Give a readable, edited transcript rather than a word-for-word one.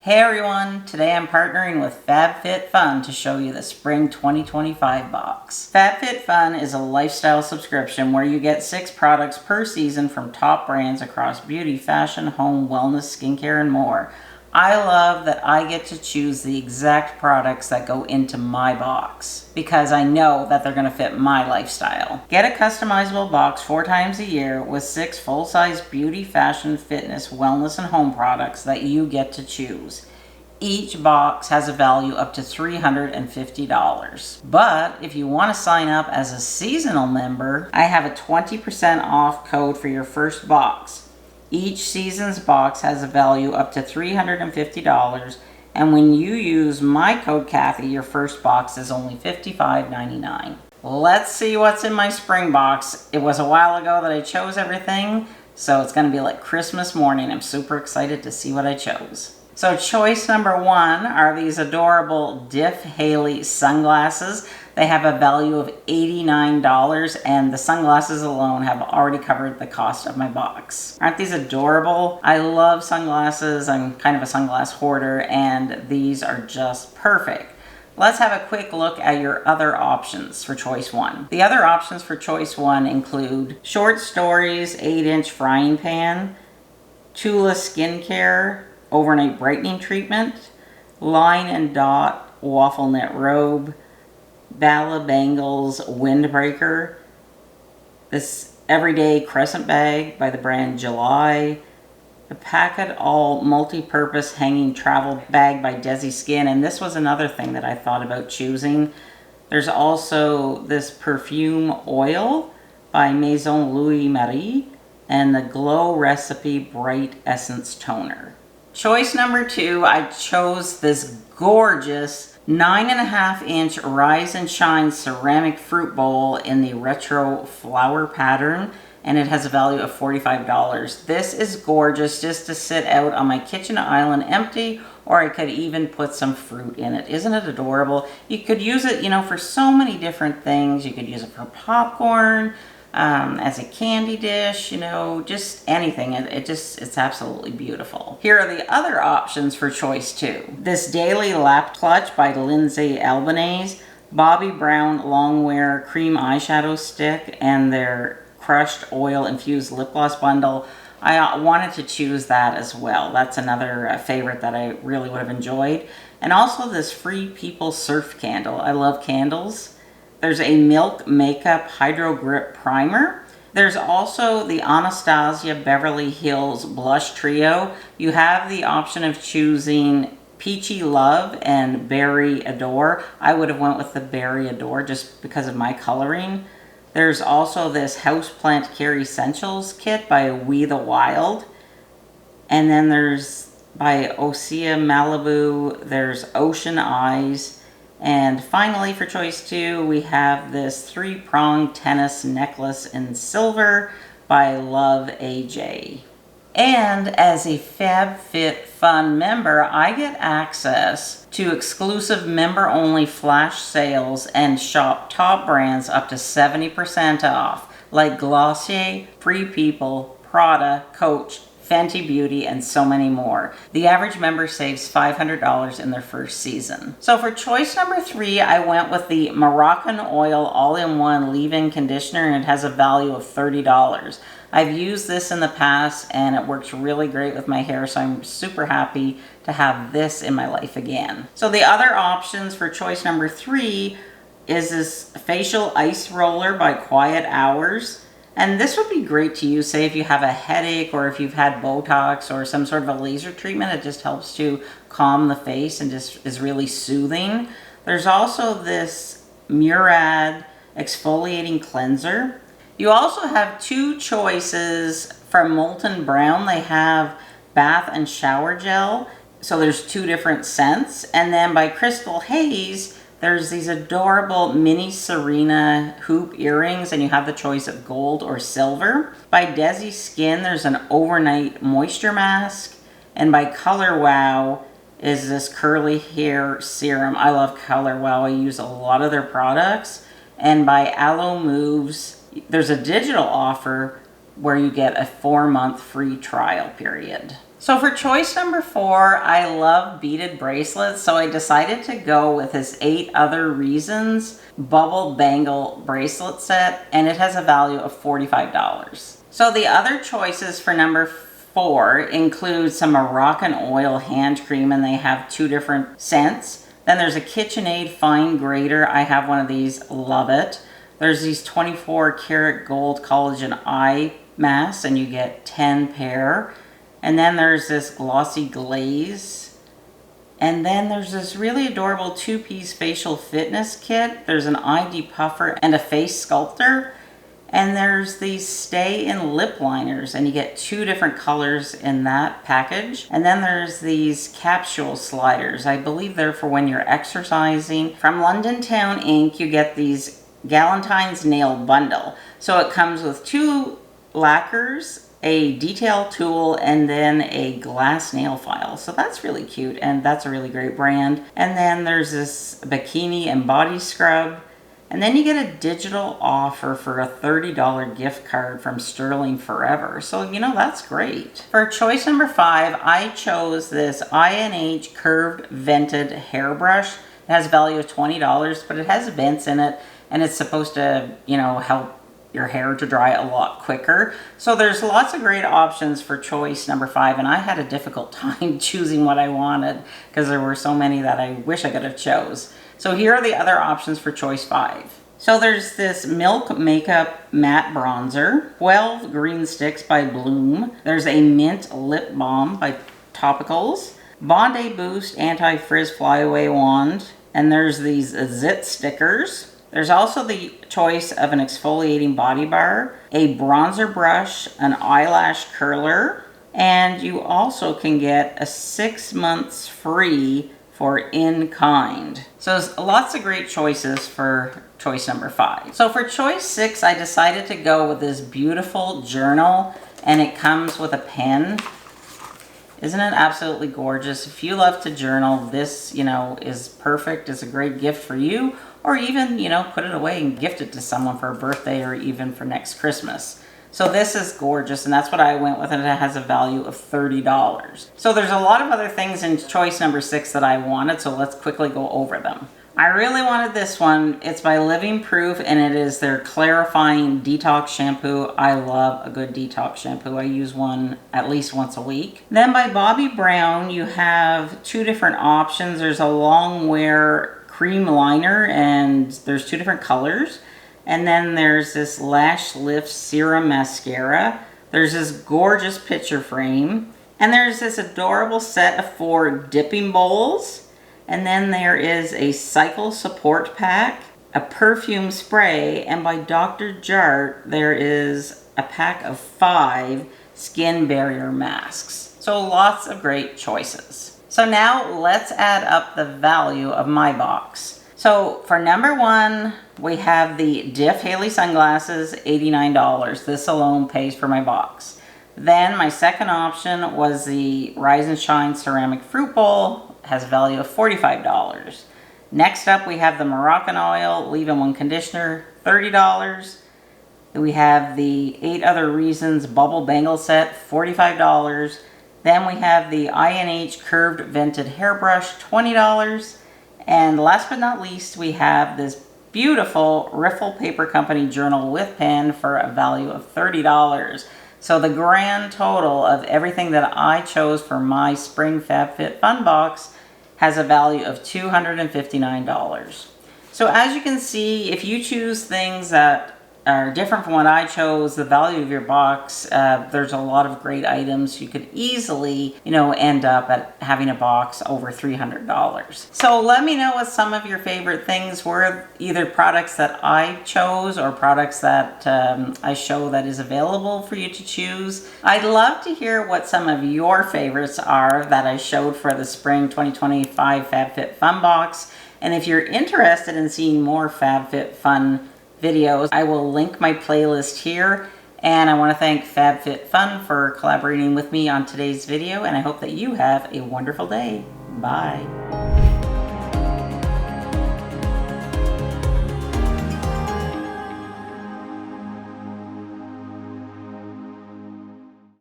Hey everyone, today I'm partnering with FabFitFun to show you the Spring 2025 box. FabFitFun is a lifestyle subscription where you get 6 products per season from top brands across beauty, fashion, home, wellness, skincare, and more. I love that I get to choose the exact products that go into my box because I know that they're going to fit my lifestyle. Get a customizable box 4 times a year with 6 full-size beauty, fashion, fitness, wellness, and home products that you get to choose. Each box has a value up to $350. But if you want to sign up as a seasonal member, I have a 20% off code for your first box. Each season's box has a value up to $350, and when you use my code Cathy, your first box is only $55.99. Let's see what's in my spring box. It was a while ago that I chose everything, so it's going to be like Christmas morning. I'm super excited to see what I chose. So choice number 1 are these adorable Diff Haley sunglasses. They have a value of $89, and the sunglasses alone have already covered the cost of my box. Aren't these adorable? I love sunglasses. I'm kind of a sunglass hoarder, and these are just perfect. Let's have a quick look at your other options for choice 1. The other options for choice 1 include Short Stories 8-inch frying pan, Tula skincare overnight brightening treatment, Line and Dot waffle knit robe, Bala Bangles windbreaker, this everyday crescent bag by the brand July, the Packet All multi-purpose hanging travel bag by Desi Skin, and this was another thing that I thought about choosing. There's also this perfume oil by Maison Louis Marie and the Glow Recipe Bright Essence Toner. Choice number 2, I chose this gorgeous 9.5-inch Rise and Shine ceramic fruit bowl in the retro flower pattern, and it has a value of $45. This is gorgeous just to sit out on my kitchen island empty, or I could even put some fruit in it. Isn't it adorable? You could use it, for so many different things. You could use it for popcorn, as a candy dish, just anything. It's absolutely beautiful. Here are the other options for choice 2. This Daily Lap Clutch by Lindsay Albanese, Bobbi Brown Longwear Cream Eyeshadow Stick, and their crushed oil infused lip gloss bundle. I wanted to choose that as well. That's another favorite that I really would have enjoyed. And also this Free People Surf Candle. I love candles. There's a Milk Makeup Hydro Grip Primer. There's also the Anastasia Beverly Hills Blush Trio. You have the option of choosing Peachy Love and Berry Adore. I would have went with the Berry Adore just because of my coloring. There's also this Houseplant Care Essentials kit by We the Wild. And then there's by Osea Malibu, there's Ocean Eyes. And finally, for choice 2, we have this 3-pronged tennis necklace in silver by Love AJ. And as a FabFitFun member, I get access to exclusive member-only flash sales and shop top brands up to 70% off, like Glossier, Free People, Prada, Coach, Fenty Beauty, and so many more. The average member saves $500 in their first season. So for choice number 3, I went with the Moroccan Oil All-in-One Leave-In Conditioner, and it has a value of $30. I've used this in the past, and it works really great with my hair, so I'm super happy to have this in my life again. So the other options for choice number 3 is this Facial Ice Roller by Quiet Hours. And this would be great to use, say, if you have a headache or if you've had Botox or some sort of a laser treatment. It just helps to calm the face and just is really soothing. There's also this Murad Exfoliating Cleanser. You also have 2 choices from Molten Brown. They have Bath and Shower Gel. So there's 2 different scents. And then by Crystal Haze, there's these adorable mini Serena hoop earrings, and you have the choice of gold or silver. By Desi Skin, there's an overnight moisture mask. And by Color Wow is this curly hair serum. I love Color Wow. I use a lot of their products. And by Aloe Moves, there's a digital offer where you get a 4-month free trial period. So for choice number 4, I love beaded bracelets, so I decided to go with this 8 Other Reasons bubble bangle bracelet set, and it has a value of $45. So the other choices for number 4 include some Moroccan oil hand cream, and they have 2 different scents. Then there's a KitchenAid fine grater. I have one of these, love it. There's these 24 karat gold collagen eye masks, and you get 10 pair. And then there's this glossy glaze. And then there's this really adorable 2-piece facial fitness kit. There's an eye depuffer and a face sculptor. And there's these stay-in lip liners, and you get 2 different colors in that package. And then there's these capsule sliders. I believe they're for when you're exercising. From London Town Inc., you get these Galentine's nail bundle. So it comes with 2 lacquers, a detail tool, and then a glass nail file. So that's really cute, and that's a really great brand. And then there's this bikini and body scrub. And then you get a digital offer for a $30 gift card from Sterling Forever. So, you know, that's great. For choice number 5, I chose this INH curved vented hairbrush. It has a value of $20, but it has vents in it, and it's supposed to, you know, help your hair to dry a lot quicker. So there's lots of great options for choice number 5, and I had a difficult time choosing what I wanted because there were so many that I wish I could have chose. So here are the other options for choice 5. So there's this Milk Makeup Matte Bronzer, 12 Green Sticks by Bloom. There's a Mint Lip Balm by Topicals, Bondi Boost Anti-Frizz Flyaway Wand, and there's these Zit stickers. There's also the choice of an exfoliating body bar, a bronzer brush, an eyelash curler, and you also can get a 6 months free for in kind. So there's lots of great choices for choice number 5. So for choice 6, I decided to go with this beautiful journal, and it comes with a pen. Isn't it absolutely gorgeous? If you love to journal, this, you know, is perfect. It's a great gift for you, or even, you know, put it away and gift it to someone for a birthday or even for next Christmas. So this is gorgeous, and that's what I went with, and it has a value of $30. So there's a lot of other things in choice number 6 that I wanted, so let's quickly go over them. I really wanted this one. It's by Living Proof, and it is their clarifying detox shampoo. I love a good detox shampoo. I use one at least once a week. Then by Bobbi Brown, you have 2 different options. There's a long wear cream liner, and there's 2 different colors. And then there's this Lash Lift Serum Mascara. There's this gorgeous picture frame. And there's this adorable set of 4 dipping bowls. And then there is a cycle support pack, a perfume spray, and by Dr. Jart, there is a pack of 5 skin barrier masks. So lots of great choices. So now let's add up the value of my box. So for number 1, we have the Diff Haley sunglasses, $89. This alone pays for my box. Then my second option was the Rise and Shine ceramic fruit bowl, has a value of $45. Next up, we have the Moroccan oil leave-in-one conditioner, $30. Then we have the 8 Other Reasons bubble bangle set, $45. Then we have the INH curved vented hairbrush, $20. And last but not least, we have this beautiful Riffle Paper Company journal with pen for a value of $30. So the grand total of everything that I chose for my Spring FabFitFun box has a value of $259. So as you can see, if you choose things that are different from what I chose, the value of your box, there's a lot of great items. You could easily, you know, end up at having a box over $300. So let me know what some of your favorite things were, either products that I chose or products that I show that is available for you to choose. I'd love to hear what some of your favorites are that I showed for the Spring 2025 FabFitFun box. And if you're interested in seeing more FabFitFun videos, I will link my playlist here, and I want to thank FabFitFun for collaborating with me on today's video, and I hope that you have a wonderful day. Bye.